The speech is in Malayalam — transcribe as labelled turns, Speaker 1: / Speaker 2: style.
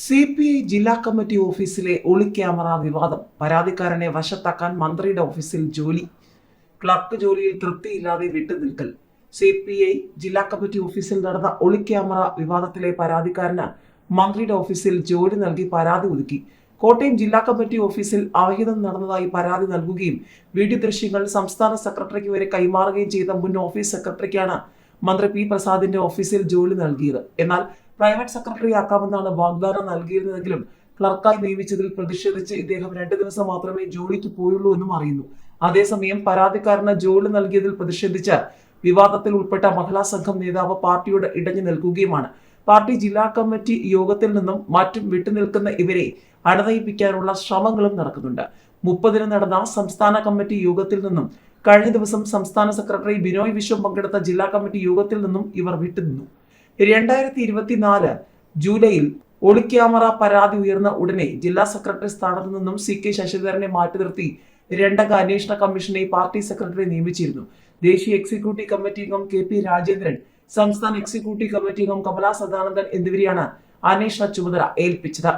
Speaker 1: CPI ജില്ലാ കമ്മിറ്റി ഓഫീസിലെ ഒളിക്യാമറ വിവാദം. പരാതിക്കാരനെ വശത്താക്കാൻ മന്ത്രിയുടെ ഓഫീസിൽ ജോലി. ക്ലർക്ക് ജോലിയിൽ തൃപ്തിയില്ലാതെ വിട്ടുനിൽക്കൽ. CPI ജില്ലാ കമ്മിറ്റി ഓഫീസിൽ നടന്ന ഒളിക്യാമറ വിവാദത്തിലെ പരാതിക്കാരന് മന്ത്രിയുടെ ഓഫീസിൽ ജോലി നൽകി പരാതി ഒതുക്കി. കോട്ടയം ജില്ലാ കമ്മിറ്റി ഓഫീസിൽ അവിഹിതം നടന്നതായി പരാതി നൽകുകയും വീഡിയോ ദൃശ്യങ്ങൾ സംസ്ഥാന സെക്രട്ടറിക്ക് വരെ കൈമാറുകയും ചെയ്ത മുൻ ഓഫീസ് സെക്രട്ടറിക്കാണ് മന്ത്രി P. പ്രസാദിന്റെ ഓഫീസിൽ ജോലി നൽകിയത്. എന്നാൽ പ്രൈവറ്റ് സെക്രട്ടറി ആക്കാമെന്നാണ് വാഗ്ദാനം നൽകിയിരുന്നതെങ്കിലും ക്ലർക്കായി നിയമിച്ചതിൽ പ്രതിഷേധിച്ച് ഇദ്ദേഹം 2 ദിവസം മാത്രമേ ജോലിക്ക് പോയുള്ളൂ എന്നും അറിയുന്നു. അതേസമയം പരാതിക്കാരന് ജോലി നൽകിയതിൽ പ്രതിഷേധിച്ച് വിവാദത്തിൽ ഉൾപ്പെട്ട മഹിളാ സംഘം നേതാവ് പാർട്ടിയോട് ഇടഞ്ഞു നിൽക്കുകയുമാണ്. പാർട്ടി ജില്ലാ കമ്മിറ്റി യോഗത്തിൽ നിന്നും മറ്റും വിട്ടുനിൽക്കുന്ന ഇവരെ അണനയിപ്പിക്കാനുള്ള ശ്രമങ്ങളും നടക്കുന്നുണ്ട്. 30-ന് നടന്ന സംസ്ഥാന കമ്മിറ്റി യോഗത്തിൽ നിന്നും കഴിഞ്ഞ ദിവസം സംസ്ഥാന സെക്രട്ടറി ബിനോയ് വിശ്വം പങ്കെടുത്ത ജില്ലാ കമ്മിറ്റി യോഗത്തിൽ നിന്നും ഇവർ വിട്ടുനിന്നു. 2024 ജൂലൈയിൽ ഒളിക്യാമറ പരാതി ഉയർന്ന ഉടനെ ജില്ലാ സെക്രട്ടറി സ്ഥാനത്ത് നിന്നും CK ശശിധരനെ മാറ്റി നിർത്തി 2-അംഗ അന്വേഷണ കമ്മീഷനെ പാർട്ടി സെക്രട്ടറി നിയമിച്ചിരുന്നു. ദേശീയ എക്സിക്യൂട്ടീവ് കമ്മിറ്റി അംഗം KP രാജേന്ദ്രൻ, സംസ്ഥാന എക്സിക്യൂട്ടീവ് കമ്മിറ്റി അംഗം കമലാ സദാനന്ദൻ എന്നിവരെയാണ് അന്വേഷണ ചുമതല ഏൽപ്പിച്ചത്.